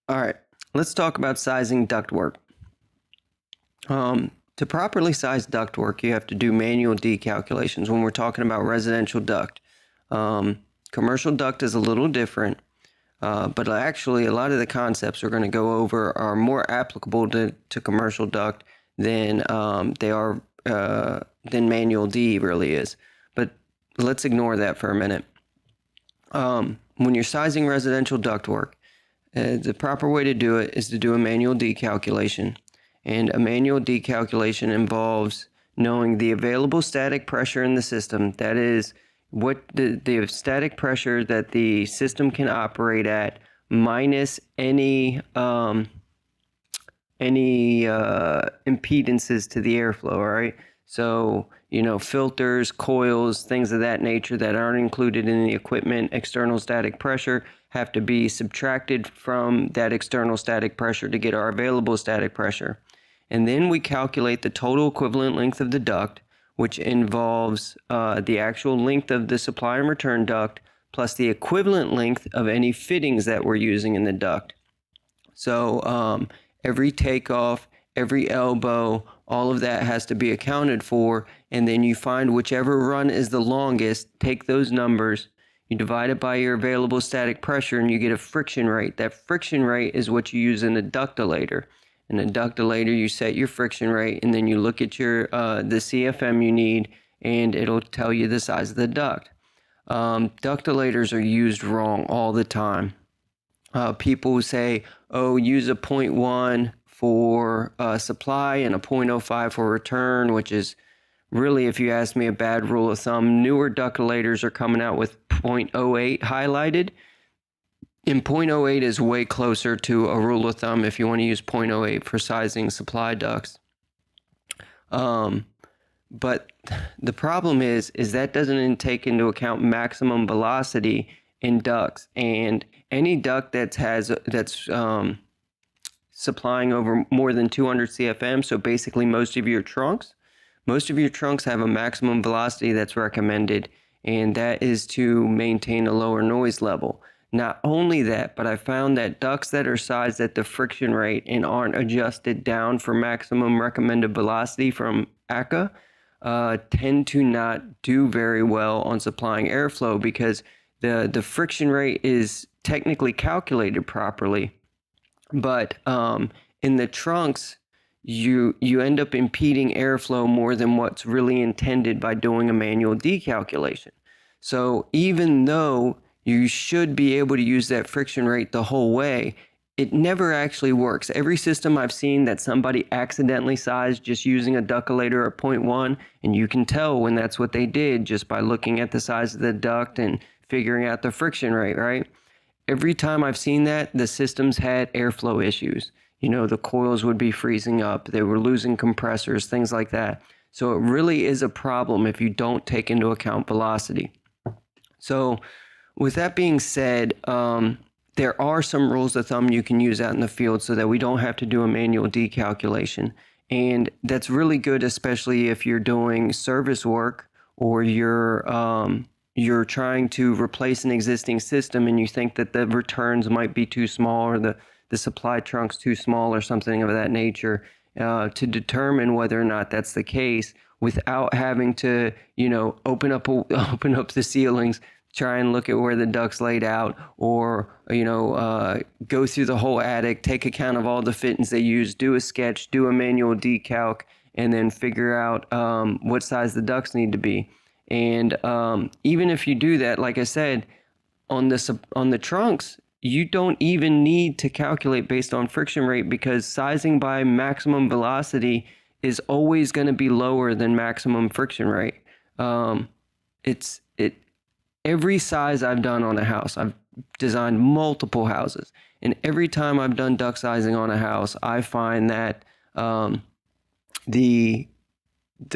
All right, let's talk about sizing ductwork. To properly size ductwork, you have to do manual D calculations when we're talking about residential duct. Commercial duct is a little different, but actually a lot of the concepts we're going to go over are more applicable to commercial duct than they are than manual D really is. But let's ignore that for a minute. When you're sizing residential ductwork, the proper way to do it is to do a manual D calculation. And a manual D calculation involves knowing the available static pressure in the system. That is, what the static pressure that the system can operate at minus any impedances to the airflow, all right? So, filters, coils, things of that nature that aren't included in the equipment, external static pressure, have to be subtracted from that external static pressure to get our available static pressure. And then we calculate the total equivalent length of the duct, which involves the actual length of the supply and return duct plus the equivalent length of any fittings that we're using in the duct. So every takeoff, every elbow, all of that has to be accounted for, and then you find whichever run is the longest, take those numbers, you divide it by your available static pressure, and you get a friction rate. That friction rate is what you use in a ductilator. In a ductilator, you set your friction rate, and then you look at your the CFM you need, and it'll tell you the size of the duct. Ductilators are used wrong all the time. People say, oh, use a 0.1 for supply and a 0.05 for return, which is really, if you ask me, a bad rule of thumb. Newer ductilators are coming out with 0.08 highlighted. And 0.08 is way closer to a rule of thumb if you want to use 0.08 for sizing supply ducts. But the problem is that doesn't take into account maximum velocity in ducts, and any duct that's supplying over more than 200 CFM, so basically most of your trunks have a maximum velocity that's recommended, and that is to maintain a lower noise level. Not only that, but I found that ducts that are sized at the friction rate and aren't adjusted down for maximum recommended velocity from ACCA tend to not do very well on supplying airflow, because the friction rate is technically calculated properly, but in the trunks, you end up impeding airflow more than what's really intended by doing a manual decalculation. So even though you should be able to use that friction rate the whole way, it never actually works. Every system I've seen that somebody accidentally sized just using a ductilator at 0.1, and you can tell when that's what they did just by looking at the size of the duct and figuring out the friction rate, right? Every time I've seen that, the systems had airflow issues. The coils would be freezing up, they were losing compressors, things like that. So it really is a problem if you don't take into account velocity. So with that being said, there are some rules of thumb you can use out in the field so that we don't have to do a manual decalculation. And that's really good, especially if you're doing service work or you're trying to replace an existing system and you think that the returns might be too small or the supply trunk's too small or something of that nature, to determine whether or not that's the case without having to, open up the ceilings, try and look at where the duct's laid out, or go through the whole attic, take account of all the fittings they use, do a sketch, do a manual decalc, and then figure out what size the ducts need to be. And even if you do that, like I said, on the trunks, you don't even need to calculate based on friction rate, because sizing by maximum velocity is always going to be lower than maximum friction rate. Every size I've done on a house, I've designed multiple houses, and every time I've done duct sizing on a house, I find that the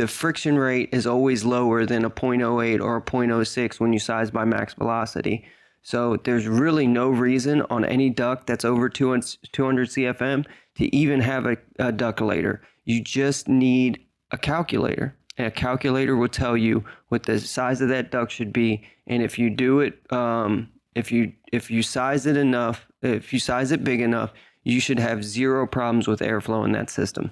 friction rate is always lower than a 0.08 or a 0.06 when you size by max velocity. So there's really no reason on any duct that's over 200 CFM to even have a ductilator. You just need a calculator. And a calculator will tell you what the size of that duct should be. And if you do it, if you size it enough if you size it big enough, you should have zero problems with airflow in that system.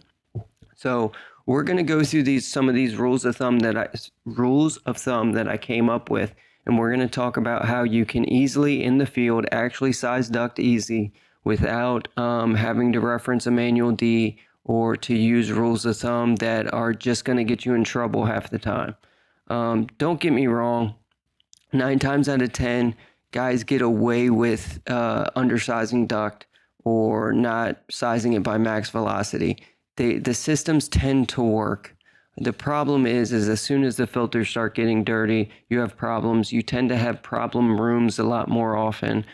So we're going to go through some of these rules of thumb that I came up with, and we're going to talk about how you can easily in the field actually size duct easy without having to reference a manual D or to use rules of thumb that are just going to get you in trouble half the time. Don't get me wrong, 9 times out of 10, guys get away with undersizing duct or not sizing it by max velocity. The systems tend to work. The problem is as soon as the filters start getting dirty, you have problems. You tend to have problem rooms a lot more often.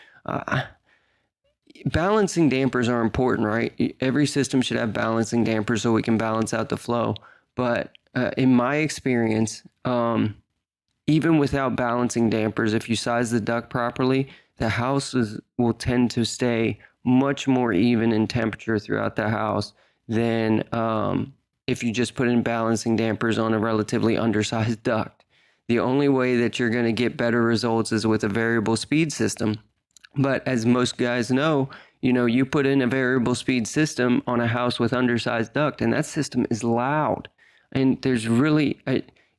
Balancing dampers are important, right? Every system should have balancing dampers so we can balance out the flow. But in my experience, even without balancing dampers, if you size the duct properly, the houses will tend to stay much more even in temperature throughout the house than if you just put in balancing dampers on a relatively undersized duct. The only way that you're going to get better results is with a variable speed system. But as most guys know, you put in a variable speed system on a house with undersized duct, and that system is loud. And there's really,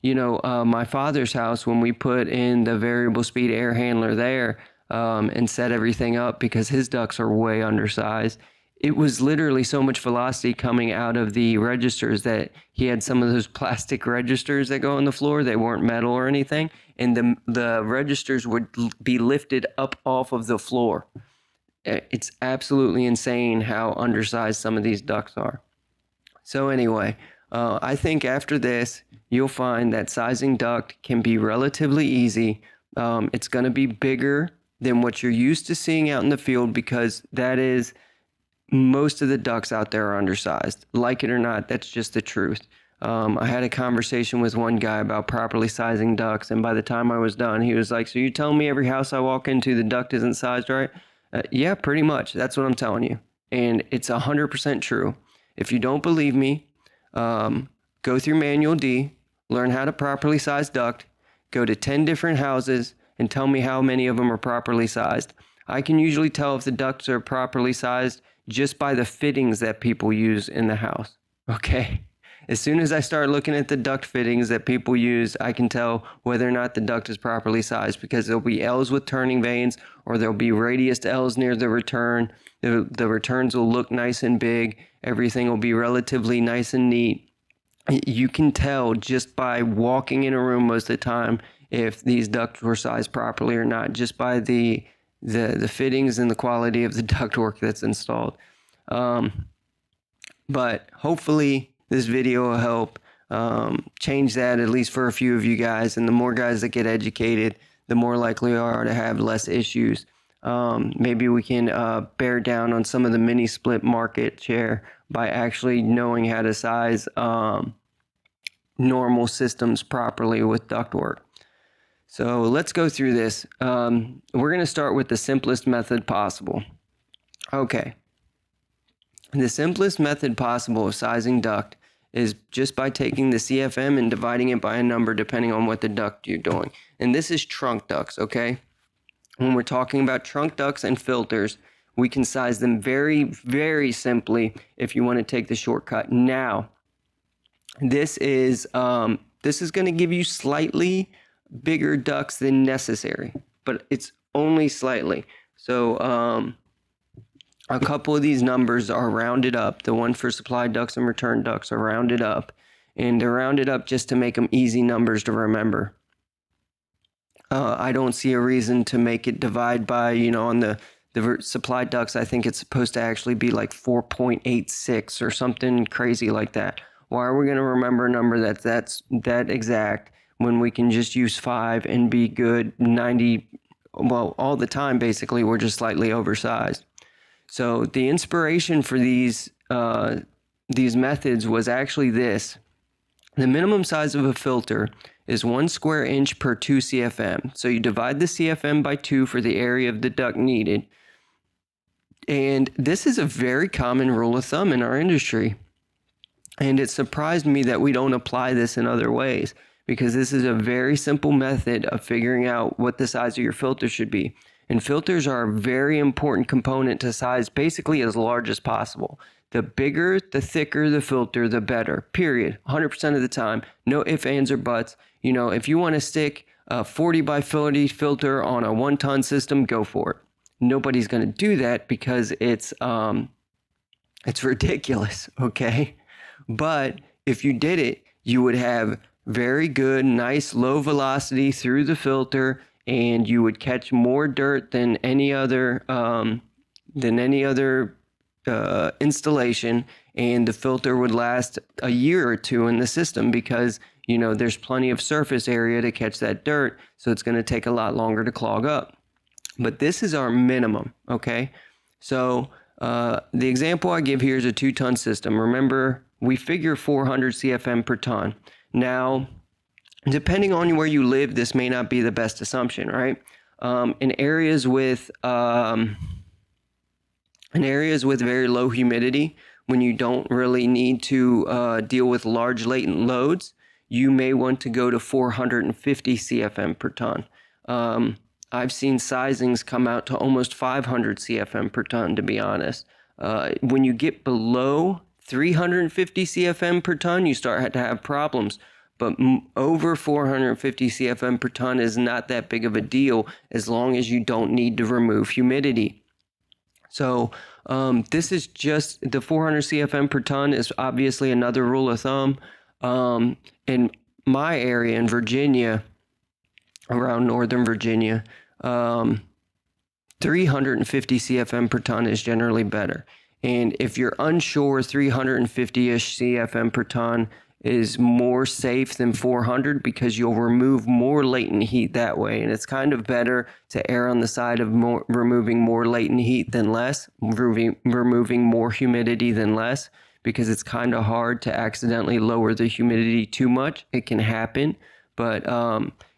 my father's house, when we put in the variable speed air handler there and set everything up because his ducts are way undersized, it was literally so much velocity coming out of the registers that he had some of those plastic registers that go on the floor. They weren't metal or anything. And the registers would be lifted up off of the floor. It's absolutely insane how undersized some of these ducts are. So anyway, I think after this, you'll find that sizing duct can be relatively easy. It's going to be bigger than what you're used to seeing out in the field because that is... most of the ducts out there are undersized. Like it or not, that's just the truth. I had a conversation with one guy about properly sizing ducts, and by the time I was done, he was like, so you telling me every house I walk into, the duct isn't sized right? Yeah, pretty much. That's what I'm telling you. And it's 100% true. If you don't believe me, go through Manual D, learn how to properly size duct, go to 10 different houses, and tell me how many of them are properly sized. I can usually tell if the ducts are properly sized just by the fittings that people use in the house, okay? As soon as I start looking at the duct fittings that people use, I can tell whether or not the duct is properly sized because there'll be L's with turning vanes or there'll be radius L's near the return. The returns will look nice and big. Everything will be relatively nice and neat. You can tell just by walking in a room most of the time if these ducts were sized properly or not, just by the fittings and the quality of the ductwork that's installed. But hopefully this video will help change that, at least for a few of you guys. And the more guys that get educated, the more likely we are to have less issues. Maybe we can bear down on some of the mini split market share by actually knowing how to size normal systems properly with ductwork. So let's go through this. We're going to start with the simplest method possible. Okay. The simplest method possible of sizing duct is just by taking the CFM and dividing it by a number depending on what the duct you're doing. And this is trunk ducts, okay? When we're talking about trunk ducts and filters, we can size them very, very simply if you want to take the shortcut. Now, this is going to give you slightly bigger ducts than necessary, but it's only slightly. So a couple of these numbers are rounded up. The one for supply ducts and return ducts are rounded up, and they're rounded up just to make them easy numbers to remember. I don't see a reason to make it divide by, on the supply ducts, I think it's supposed to actually be like 4.86 or something crazy like that. Why are we going to remember a number that's that exact when we can just use 5 and be good 90, well, all the time basically, we're just slightly oversized. So the inspiration for these methods was actually this. The minimum size of a filter is 1 square inch per 2 CFM. So you divide the CFM by 2 for the area of the duct needed. And this is a very common rule of thumb in our industry. And it surprised me that we don't apply this in other ways, because this is a very simple method of figuring out what the size of your filter should be. And filters are a very important component to size, basically as large as possible. The bigger, the thicker the filter, the better, period. 100% of the time. No ifs, ands, or buts. If you want to stick a 40 by 40 filter on a 1-ton system, go for it. Nobody's going to do that because it's ridiculous, okay? But if you did it, you would have very good, nice, low velocity through the filter, and you would catch more dirt than any other installation, and the filter would last a year or two in the system because there's plenty of surface area to catch that dirt, so it's going to take a lot longer to clog up. But this is our minimum, okay? So the example I give here is a 2-ton system. Remember, we figure 400 CFM per ton. Now, depending on where you live, this may not be the best assumption, right? In areas with very low humidity, when you don't really need to deal with large latent loads, you may want to go to 450 CFM per ton. I've seen sizings come out to almost 500 CFM per ton, to be honest. When you get below 350 CFM per ton, you start to have problems. But over 450 CFM per ton is not that big of a deal as long as you don't need to remove humidity. So this is just the 400 CFM per ton is obviously another rule of thumb. In my area in Virginia, around Northern Virginia, 350 CFM per ton is generally better. And if you're unsure, 350-ish CFM per ton is more safe than 400 because you'll remove more latent heat that way. And it's kind of better to err on the side of removing more latent heat than less, removing more humidity than less, because it's kind of hard to accidentally lower the humidity too much. It can happen, but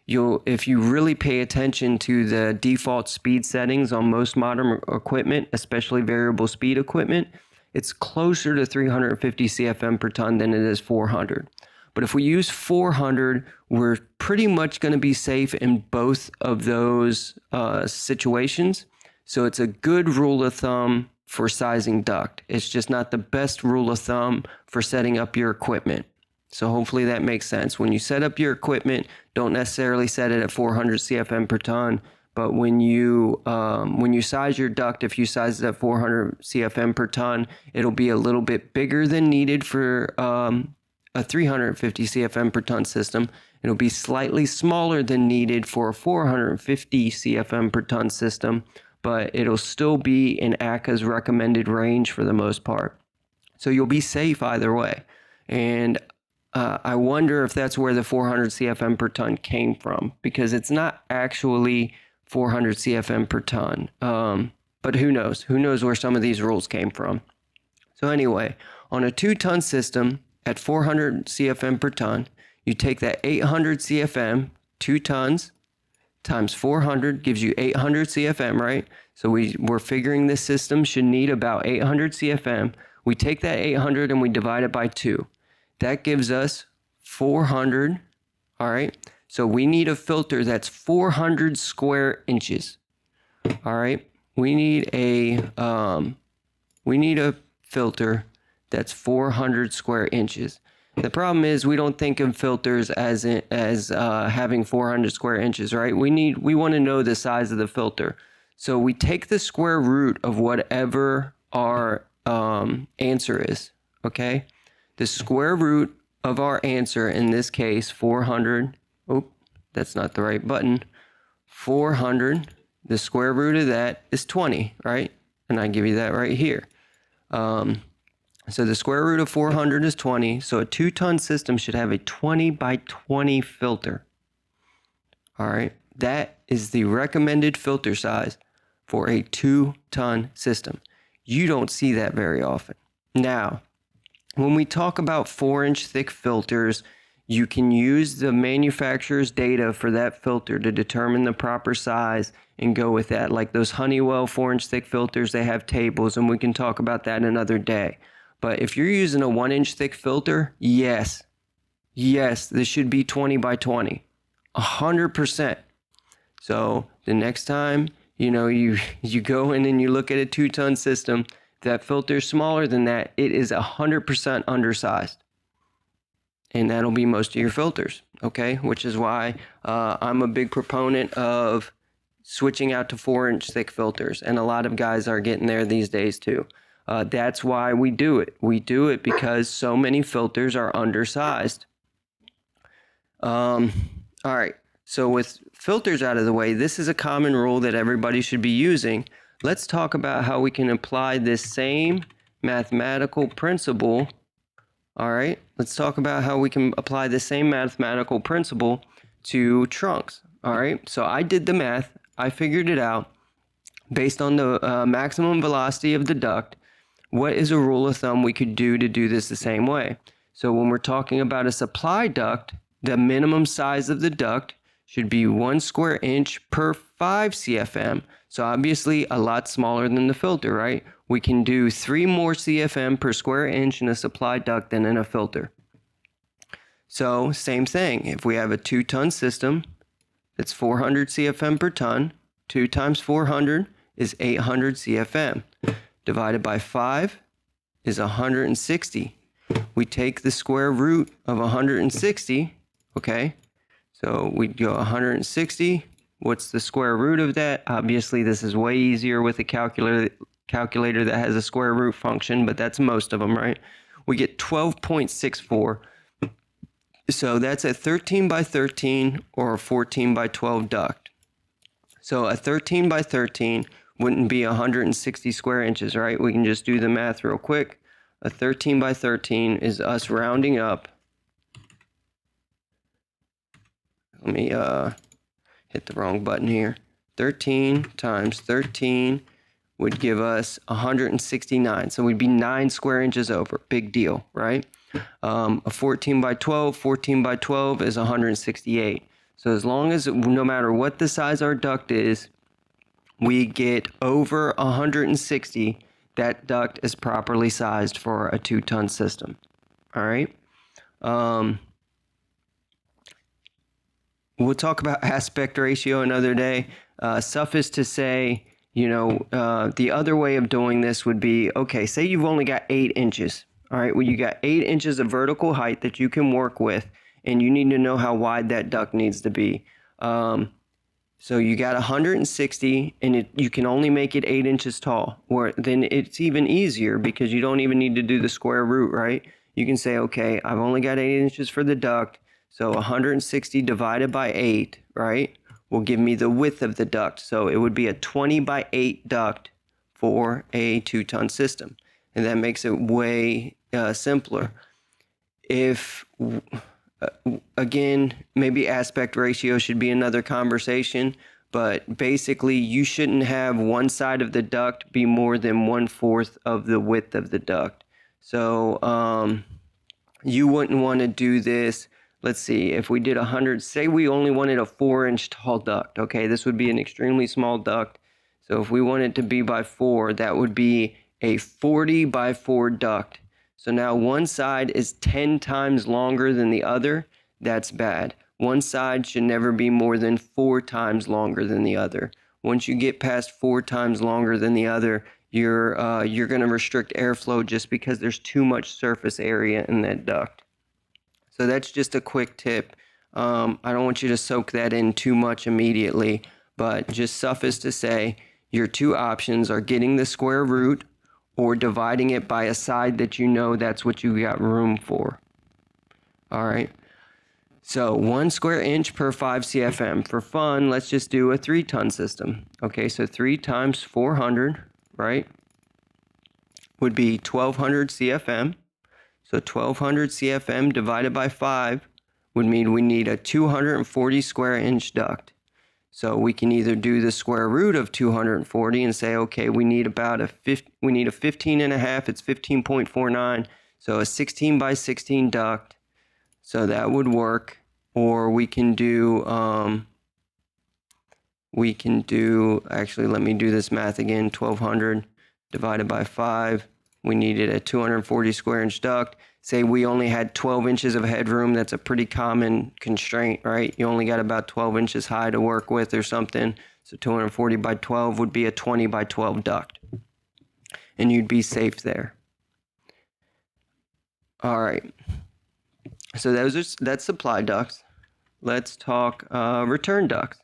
if you really pay attention to the default speed settings on most modern equipment, especially variable speed equipment, it's closer to 350 CFM per ton than it is 400. But if we use 400, we're pretty much going to be safe in both of those situations. So it's a good rule of thumb for sizing duct. It's just not the best rule of thumb for setting up your equipment. So hopefully that makes sense. When you set up your equipment, don't necessarily set it at 400 CFM per ton. But when you size your duct, if you size it at 400 CFM per ton, it'll be a little bit bigger than needed for a 350 CFM per ton system. It'll be slightly smaller than needed for a 450 CFM per ton system, but it'll still be in ACCA's recommended range for the most part. So you'll be safe either way. And I wonder if that's where the 400 CFM per ton came from, because it's not actually 400 CFM per ton. But who knows? Who knows where some of these rules came from? So anyway, on a 2-ton system at 400 CFM per ton, you take that 800 CFM, 2 tons, times 400 gives you 800 CFM, right? So we're figuring this system should need about 800 CFM. We take that 800 and we divide it by 2. That gives us 400, all right? So we need a filter that's 400 square inches, all right? We need a filter that's 400 square inches. The problem is we don't think of filters as having 400 square inches, right? We want to know the size of the filter. So we take the square root of whatever our answer is, okay? The square root of our answer, in this case, 400, that's not the right button, 400, the square root of that is 20, right? And I give you that right here. So the square root of 400 is 20, so a 2-ton system should have a 20 by 20 filter. All right, that is the recommended filter size for a 2-ton system. You don't see that very often. Now, when we talk about 4-inch thick filters, you can use the manufacturer's data for that filter to determine the proper size and go with that. Like those Honeywell 4-inch thick filters, they have tables, and we can talk about that another day. But if you're using a 1-inch thick filter, yes, this should be 20 by 20, 100%. So the next time you go in and you look at a 2-ton system, that filter's smaller than that, it is 100% undersized. And that'll be most of your filters, okay? Which is why I'm a big proponent of switching out to 4-inch thick filters. And a lot of guys are getting there these days too. That's why we do it. We do it because so many filters are undersized. All right. So with filters out of the way, this is a common rule that everybody should be using. Let's talk about how we can apply this same mathematical principle. All right, let's talk about how we can apply the same mathematical principle to trunks. All right, so I did the math. I figured it out based on the maximum velocity of the duct. What is a rule of thumb we could do to do this the same way? So when we're talking about a supply duct, the minimum size of the duct should be 1 square inch per 5 CFM. So obviously a lot smaller than the filter, right? We can do 3 more CFM per square inch in a supply duct than in a filter. So same thing, if we have a 2-ton system, that's 400 CFM per ton. 2 times 400 is 800 CFM. Divided by 5 is 160. We take the square root of 160, okay? So we'd go 160. What's the square root of that? Obviously, this is way easier with a calculator that has a square root function, but that's most of them, right? We get 12.64. So that's a 13 by 13 or a 14 by 12 duct. So a 13 by 13 wouldn't be 160 square inches, right? We can just do the math real quick. A 13 by 13 is us rounding up. Let me hit the wrong button here. 13 times 13 would give us 169. So we'd be 9 square inches over. Big deal, right? A 14 by 12 is 168. So as long as, no matter what the size our duct is, we get over 160, that duct is properly sized for a 2-ton system. All right? We'll talk about aspect ratio another day. Suffice to say, the other way of doing this would be, okay, say you've only got 8 inches. All right, well, you got 8 inches of vertical height that you can work with, and you need to know how wide that duct needs to be. So you got 160, and you can only make it 8 inches tall. Or then it's even easier because you don't even need to do the square root, right? You can say, okay, I've only got 8 inches for the duct, so 160 divided by 8, right, will give me the width of the duct. So it would be a 20 by 8 duct for a 2-ton system. And that makes it way simpler. If, again, maybe aspect ratio should be another conversation, but basically you shouldn't have one side of the duct be more than 1/4 of the width of the duct. So you wouldn't want to do this. Let's see, if we did 100, say we only wanted a 4-inch tall duct, okay? This would be an extremely small duct. So if we wanted to be by 4, that would be a 40 by 4 duct. So now one side is 10 times longer than the other. That's bad. One side should never be more than 4 times longer than the other. Once you get past 4 times longer than the other, you're going to restrict airflow just because there's too much surface area in that duct. So that's just a quick tip. I don't want you to soak that in too much immediately, but just suffice to say, your 2 options are getting the square root or dividing it by a side that you know that's what you got room for. All right. So 1 square inch per 5 CFM. For fun, let's just do a 3-ton system. Okay, so 3 times 400, right, would be 1,200 CFM. So 1,200 CFM divided by 5 would mean we need a 240 square inch duct. So we can either do the square root of 240 and say, okay, we need about a 15 and a half. It's 15.49. So a 16 by 16 duct. So that would work. Or we can do, actually, let me do this math again. 1,200 divided by 5. We needed a 240 square inch duct. Say we only had 12 inches of headroom. That's a pretty common constraint, right? You only got about 12 inches high to work with or something. So 240 by 12 would be a 20 by 12 duct, and you'd be safe there. All right. So that's supply ducts. Let's talk return ducts.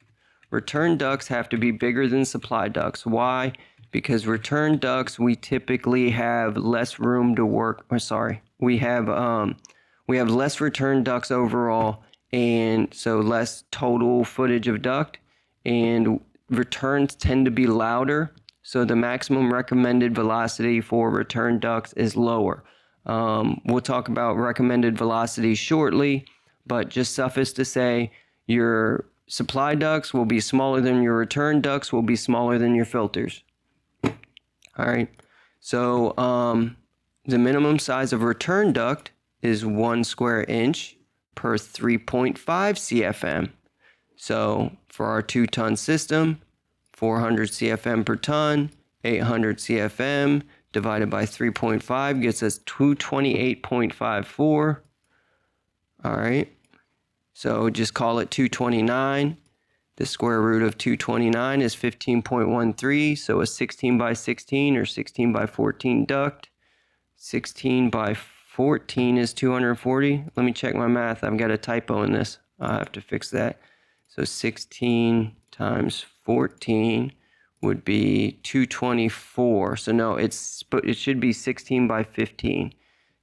Return ducts have to be bigger than supply ducts. Why? Because return ducts, we typically have less room to work. We have less return ducts overall, and so less total footage of duct. And returns tend to be louder, so the maximum recommended velocity for return ducts is lower. We'll talk about recommended velocity shortly, but just suffice to say, your supply ducts will be smaller than your return ducts, will be smaller than your filters. All right, so the minimum size of return duct is 1 square inch per 3.5 CFM. So for our 2-ton system, 400 CFM per ton, 800 CFM divided by 3.5 gets us 228.54. All right, so just call it 229. The square root of 229 is 15.13, so a 16 by 16 or 16 by 14 duct. 16 by 14 is 240. Let me check my math. I've got a typo in this. I'll have to fix that. So 16 times 14 would be 224. So no, it should be 16 by 15.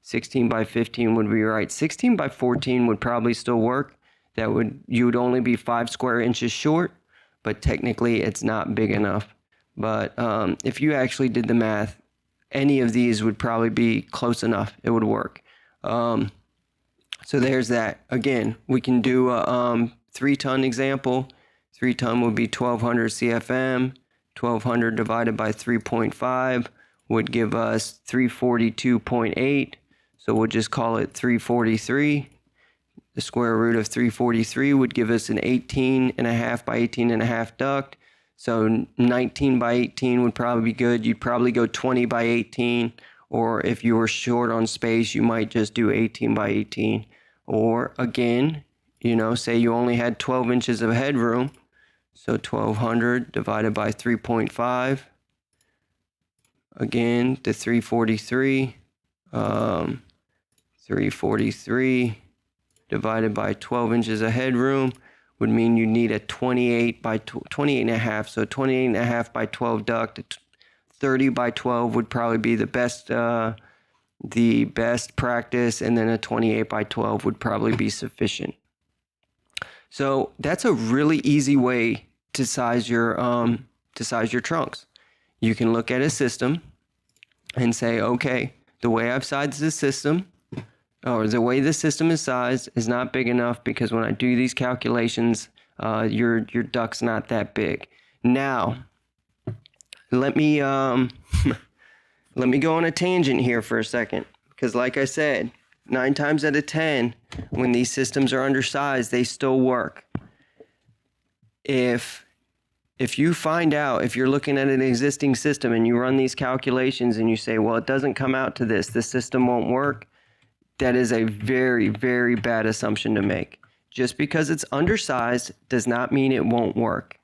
16 by 15 would be right. 16 by 14 would probably still work. You would only be 5 square inches short, but technically it's not big enough. But if you actually did the math, any of these would probably be close enough. It would work. So there's that. Again, we can do a 3-ton example. 3-ton would be 1200 CFM. 1200 divided by 3.5 would give us 342.8. So we'll just call it 343. The square root of 343 would give us an 18.5 by 18.5 duct. So 19 by 18 would probably be good. You'd probably go 20 by 18, or if you were short on space, you might just do 18 by 18. Or again, say you only had 12 inches of headroom. So 1200 divided by 3.5. Again, the 343. 343 divided by 12 inches of headroom would mean you need a 28 by 28 and a half. So 28 and a half by 12 duct. 30 by 12 would probably be the best practice, and then a 28 by 12 would probably be sufficient. So that's a really easy way to size your trunks. You can look at a system and say, okay, the way I've sized this system, or the way the system is sized, is not big enough because when I do these calculations, your duct's not that big. Now, let me let me go on a tangent here for a second, because like I said, 9 times out of 10, when these systems are undersized, they still work. If you find out, if you're looking at an existing system and you run these calculations and you say, well, it doesn't come out to this system won't work, that is a very, very bad assumption to make. Just because it's undersized does not mean it won't work.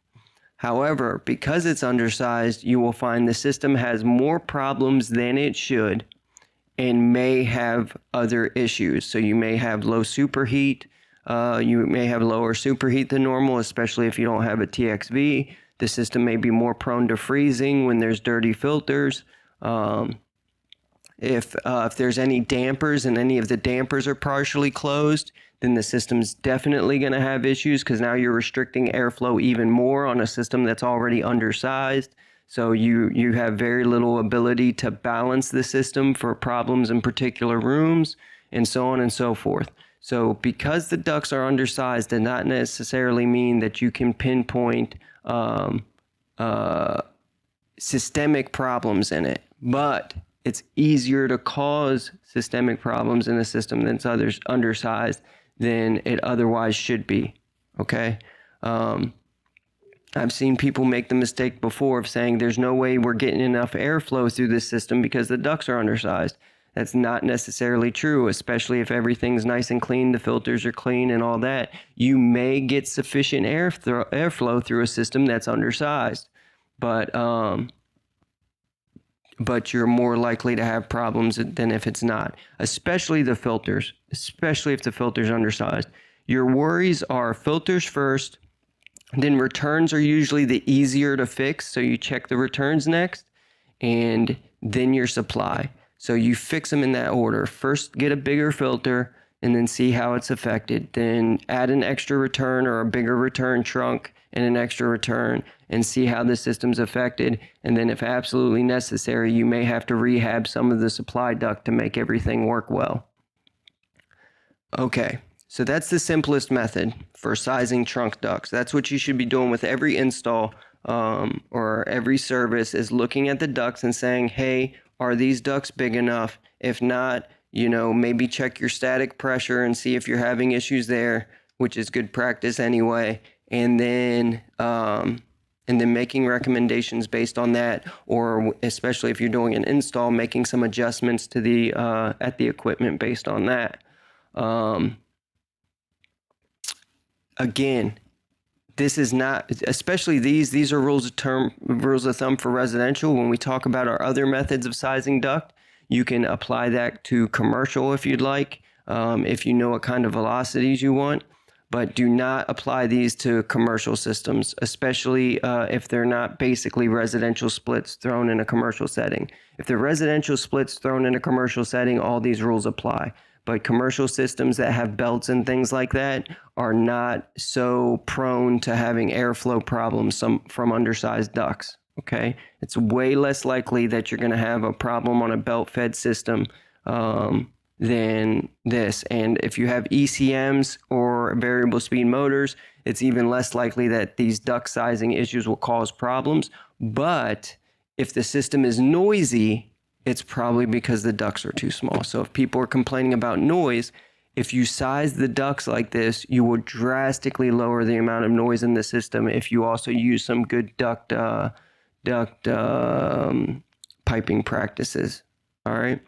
However, because it's undersized, you will find the system has more problems than it should and may have other issues. So you may have low superheat. You may have lower superheat than normal, especially if you don't have a TXV. The system may be more prone to freezing when there's dirty filters. If there's any dampers and any of the dampers are partially closed, then the system's definitely going to have issues, because now you're restricting airflow even more on a system that's already undersized. So you have very little ability to balance the system for problems in particular rooms, and so on and so forth. So because the ducts are undersized does not necessarily mean that you can pinpoint systemic problems in it, but it's easier to cause systemic problems in a system that's undersized than it otherwise should be, okay? I've seen people make the mistake before of saying there's no way we're getting enough airflow through this system because the ducts are undersized. That's not necessarily true, especially if everything's nice and clean, the filters are clean and all that. You may get sufficient airflow through a system that's undersized, but you're more likely to have problems than if it's not, especially the filters, especially if the filter's undersized. Your worries are filters first, then returns are usually the easier to fix, so you check the returns next, and then your supply. So you fix them in that order. First, get a bigger filter, and then see how it's affected. Then add an extra return or a bigger return trunk and an extra return, and see how the system's affected. And then if absolutely necessary, you may have to rehab some of the supply duct to make everything work well. Okay, so that's the simplest method for sizing trunk ducts. That's what you should be doing with every install or every service, is looking at the ducts and saying, hey, are these ducts big enough? If not, maybe check your static pressure and see if you're having issues there, which is good practice anyway. And then making recommendations based on that, or especially if you're doing an install, making some adjustments to the at the equipment based on that. Again, this is not, especially these are rules of thumb for residential. When we talk about our other methods of sizing duct, you can apply that to commercial if you'd like, if you know what kind of velocities you want. But do not apply these to commercial systems, especially if they're not basically residential splits thrown in a commercial setting. If they're residential splits thrown in a commercial setting, all these rules apply. But commercial systems that have belts and things like that are not so prone to having airflow problems from undersized ducts, okay? It's way less likely that you're going to have a problem on a belt-fed system than this. And if you have ECMs or variable speed motors, it's even less likely that these duct sizing issues will cause problems. But if the system is noisy, it's probably because the ducts are too small. So if people are complaining about noise, if you size the ducts like this, you will drastically lower the amount of noise in the system if you also use some good duct piping practices. All right.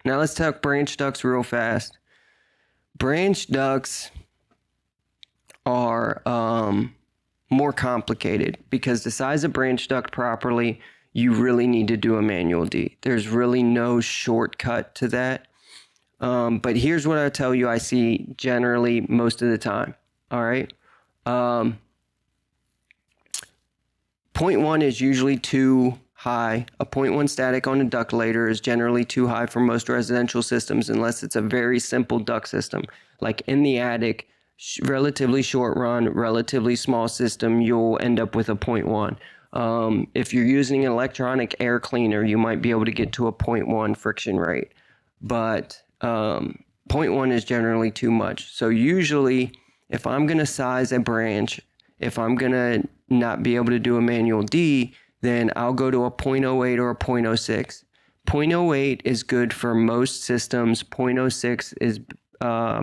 Now let's talk branch ducts real fast. Branch ducts are more complicated because to size a branch duct properly, you really need to do a manual D. There's really no shortcut to that. But here's what I tell you I see generally most of the time. All right. 0.1 is usually too high. A 0.1 static on a ductulator is generally too high for most residential systems unless it's a very simple duct system. Like in the attic, relatively short run, relatively small system, you'll end up with a 0.1. If you're using an electronic air cleaner, you might be able to get to a 0.1 friction rate. But 0.1 is generally too much. So usually, if I'm going to size a branch, if I'm going to not be able to do a manual D, then I'll go to a 0.08 or a 0.06. 0.08 is good for most systems. 0.06 is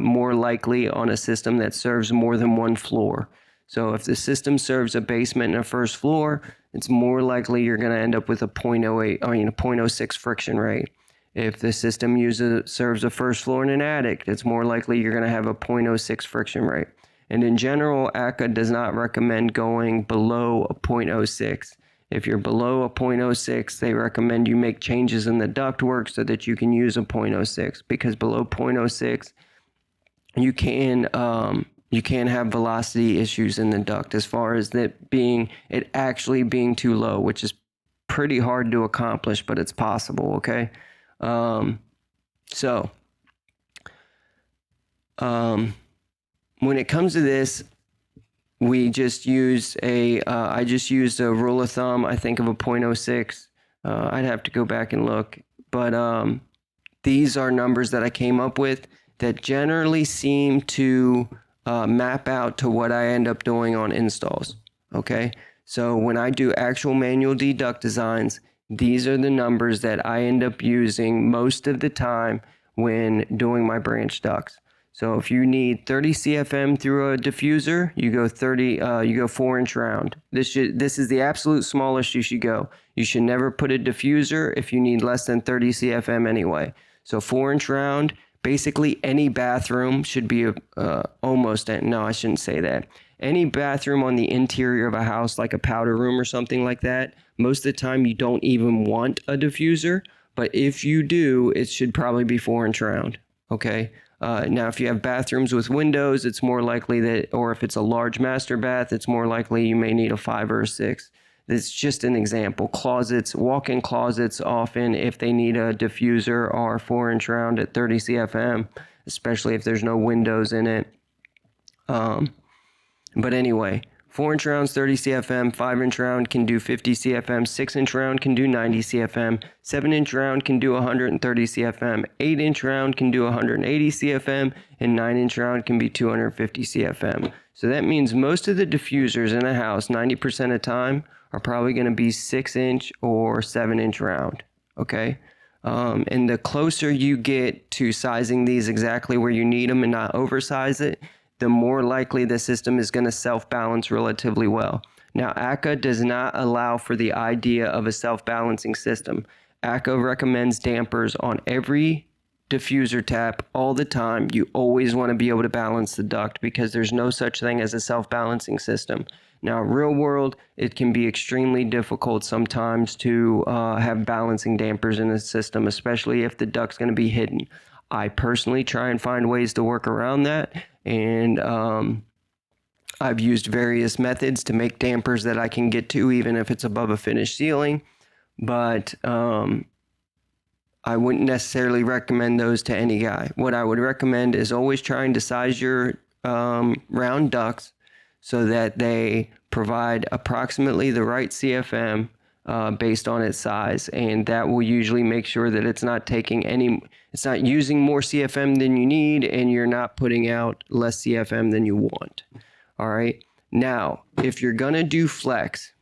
more likely on a system that serves more than one floor. So if the system serves a basement and a first floor, it's more likely you're going to end up with a 0.06 friction rate. If the system serves a first floor and an attic, it's more likely you're going to have a 0.06 friction rate. And in general, ACCA does not recommend going below a 0.06. If you're below a 0.06, they recommend you make changes in the ductwork so that you can use a 0.06, because below 0.06, you can have velocity issues in the duct as far as it actually being too low, which is pretty hard to accomplish, but it's possible, okay? When it comes to this, we just use I just used a rule of thumb, I think, of a 0.06. I'd have to go back and look, but these are numbers that I came up with that generally seem to map out to what I end up doing on installs, okay? So when I do actual manual D duct designs, these are the numbers that I end up using most of the time when doing my branch ducts. So if you need 30 CFM through a diffuser, you go 4-inch round. This is the absolute smallest you should go. You should never put a diffuser if you need less than 30 CFM anyway. So 4-inch round, basically any bathroom should be almost, no, I shouldn't say that. Any bathroom on the interior of a house, like a powder room or something like that, most of the time you don't even want a diffuser. But if you do, it should probably be 4-inch round. Okay. Now, if you have bathrooms with windows, it's more likely that, or if it's a large master bath, it's more likely you may need a 5 or a 6. It's just an example. Closets, walk-in closets, often if they need a diffuser, are 4-inch round at 30 CFM, especially if there's no windows in it. But anyway, 4-inch rounds 30 CFM, 5-inch round can do 50 CFM, 6-inch round can do 90 CFM, 7-inch round can do 130 CFM, 8-inch round can do 180 CFM, and 9-inch round can be 250 CFM. So that means most of the diffusers in a house, 90% of the time, are probably going to be 6-inch or 7-inch round. Okay? And the closer you get to sizing these exactly where you need them and not oversize it, the more likely the system is going to self-balance relatively well. Now, ACCA does not allow for the idea of a self-balancing system. ACCA recommends dampers on every diffuser tap all the time. You always want to be able to balance the duct because there's no such thing as a self-balancing system. Now, real world, it can be extremely difficult sometimes to have balancing dampers in the system, especially if the duct's going to be hidden. I personally try and find ways to work around that, and I've used various methods to make dampers that I can get to even if it's above a finished ceiling, but I wouldn't necessarily recommend those to any guy. What I would recommend is always trying to size your round ducts so that they provide approximately the right CFM based on its size, and that will usually make sure that it's not using more CFM than you need, and you're not putting out less CFM than you want. All right. Now, if you're gonna do flex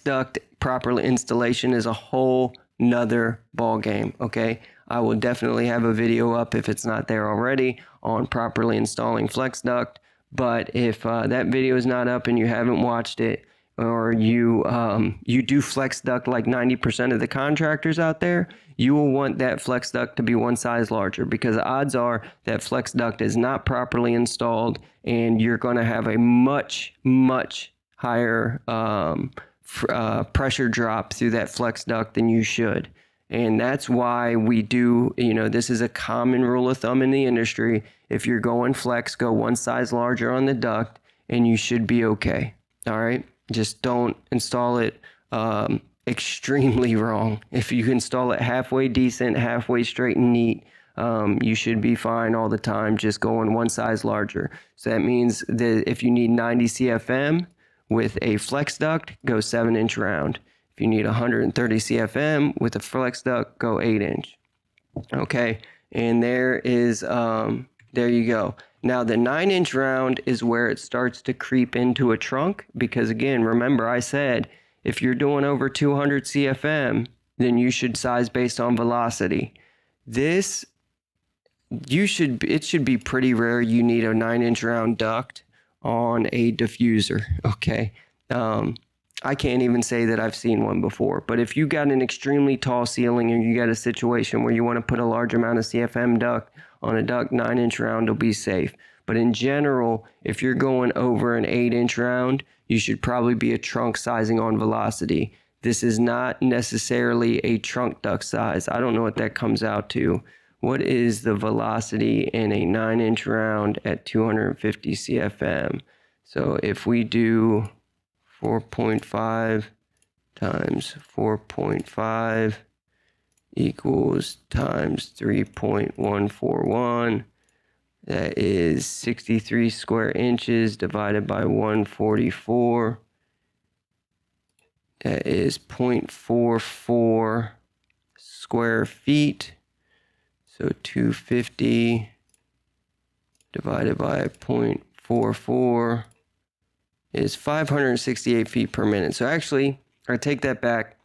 duct proper installation is a whole nother ball game. Okay. I will definitely have a video up if it's not there already on properly installing flex duct. But if that video is not up and you haven't watched it, or you do flex duct like 90% of the contractors out there, you will want that flex duct to be one size larger, because odds are that flex duct is not properly installed and you're going to have a much higher pressure drop through that flex duct than you should. And that's why we do, this is a common rule of thumb in the industry. If you're going flex, go one size larger on the duct and you should be okay. All right. Just don't install it extremely wrong. If you install it halfway decent, halfway straight and neat, you should be fine all the time, just going one size larger. So that means that if you need 90 CFM with a flex duct, go 7-inch round. If you need 130 CFM with a flex duct, go 8-inch. Okay, and there you go. Now the 9-inch round is where it starts to creep into a trunk, because again, remember I said if you're doing over 200 CFM, then you should size based on velocity. It should be pretty rare you need a 9-inch round duct on a diffuser. Okay. I can't even say that I've seen one before, but if you got an extremely tall ceiling and you got a situation where you want to put a large amount of CFM duct on a duct, 9-inch round will be safe. But in general, if you're going over an 8-inch round, you should probably be a trunk sizing on velocity. This is not necessarily a trunk duct size. I don't know what that comes out to. What is the velocity in a 9-inch round at 250 CFM? So if we do 4.5 times 4.5 equals times 3.141, that is 63 square inches divided by 144. That is 0.44 square feet. So 250 divided by 0.44 is 568 feet per minute. So actually, I take that back.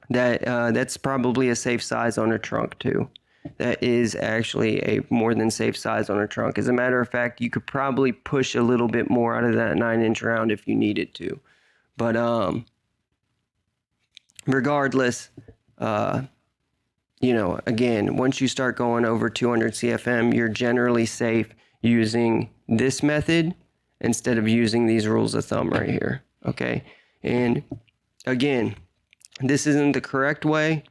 That's probably a safe size on a trunk too. That is actually a more than safe size on a trunk. As a matter of fact, you could probably push a little bit more out of that 9-inch round if you needed to. But regardless, again, once you start going over 200 CFM, you're generally safe using this method instead of using these rules of thumb right here. Okay. And again, this isn't the correct way,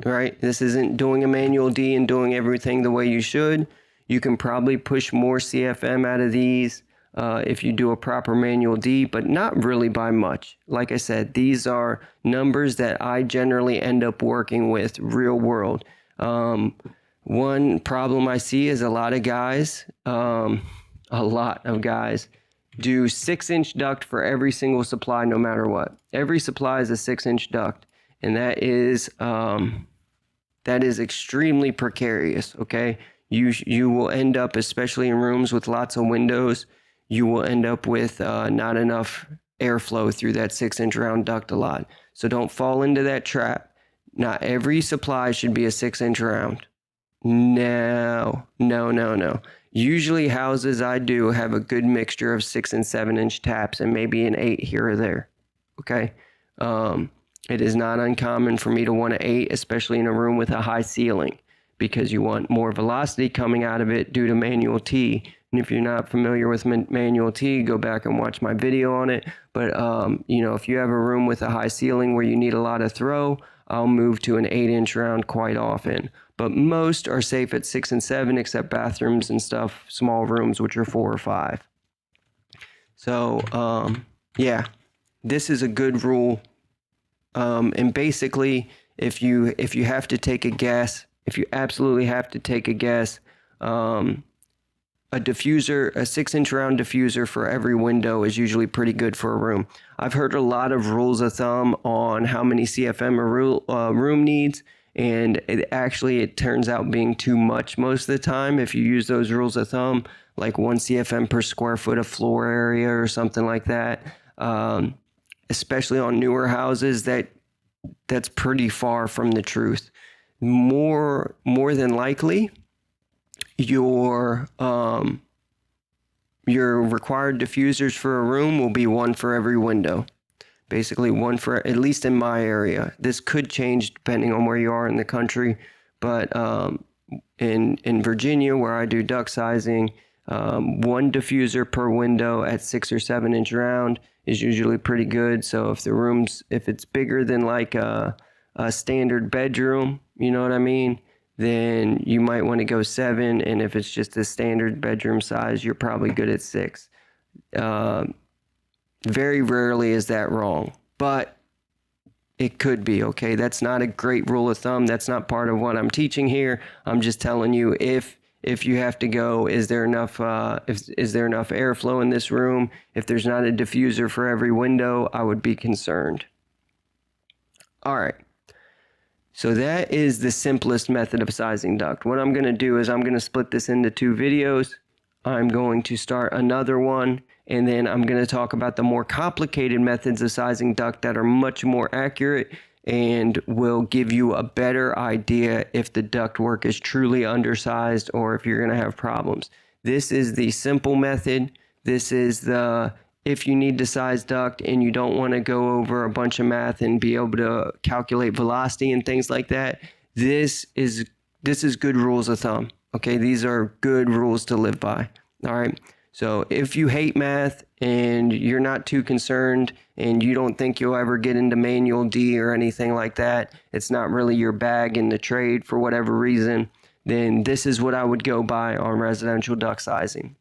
right? This isn't doing a manual D and doing everything the way you should. You can probably push more CFM out of these if you do a proper manual D, but not really by much. Like I said, these are numbers that I generally end up working with real world. One problem I see is a lot of guys do 6-inch duct for every single supply, no matter what. Every supply is a 6-inch duct, and that is extremely precarious. Okay, you will end up, especially in rooms with lots of windows, you will end up with not enough airflow through that 6-inch round duct a lot. So don't fall into that trap. Not every supply should be a 6-inch round. No. Usually houses I do have a good mixture of 6 and 7-inch taps and maybe an 8 here or there. Okay. It is not uncommon for me to want an 8, especially in a room with a high ceiling, because you want more velocity coming out of it due to manual T. And if you're not familiar with manual T, go back and watch my video on it. But, if you have a room with a high ceiling where you need a lot of throw, I'll move to an 8-inch round quite often. But most are safe at 6 and 7, except bathrooms and stuff, small rooms, which are 4 or 5. So, yeah, this is a good rule. And basically, if you have to take a guess, if you absolutely have to take a guess, a 6-inch round diffuser for every window is usually pretty good for a room. I've heard a lot of rules of thumb on how many CFM a room needs, and it turns out being too much most of the time if you use those rules of thumb, like 1 CFM per square foot of floor area or something like that. Especially on newer houses, that's pretty far from the truth. More than likely, your required diffusers for a room will be 1 for every window. Basically 1 for, at least in my area. This could change depending on where you are in the country, but in Virginia, where I do duct sizing, 1 diffuser per window at 6 or 7-inch round is usually pretty good. So if it's bigger than like a standard bedroom, you know what I mean, then you might want to go 7. And if it's just a standard bedroom size, you're probably good at 6. Very rarely is that wrong, but it could be. Okay, that's not a great rule of thumb. That's not part of what I'm teaching here. I'm just telling you, if you have to go, is there enough airflow in this room? If there's not a diffuser for every window, I would be concerned. All right. So that is the simplest method of sizing duct. What I'm going to do is I'm going to split this into 2 videos. I'm going to start another one, and then I'm going to talk about the more complicated methods of sizing duct that are much more accurate and will give you a better idea if the ductwork is truly undersized or if you're going to have problems. This is the simple method. This is the if you need to size duct and you don't want to go over a bunch of math and be able to calculate velocity and things like that. This is good rules of thumb. Okay, these are good rules to live by. All right. So if you hate math and you're not too concerned and you don't think you'll ever get into manual D or anything like that, it's not really your bag in the trade for whatever reason, then this is what I would go by on residential duct sizing.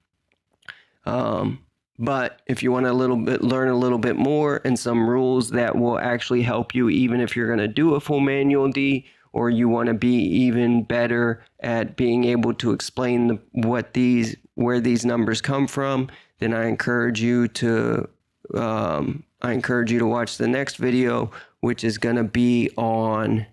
But if you want to learn a little bit more and some rules that will actually help you, even if you're going to do a full manual D, or you want to be even better at being able to explain where these numbers come from, then I encourage you to watch the next video, which is going to be on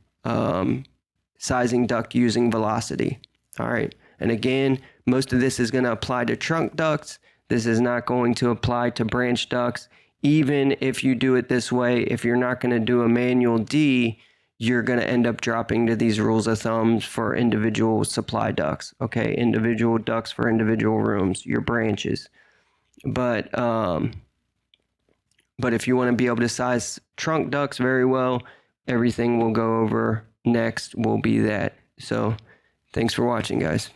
sizing duct using velocity. All right. And again, most of this is going to apply to trunk ducts. This is not going to apply to branch ducts. Even if you do it this way, if you're not going to do a manual D, you're going to end up dropping to these rules of thumbs for individual supply ducts. Okay, individual ducts for individual rooms, your branches. But if you want to be able to size trunk ducts very well, everything will go over next will be that. So thanks for watching, guys.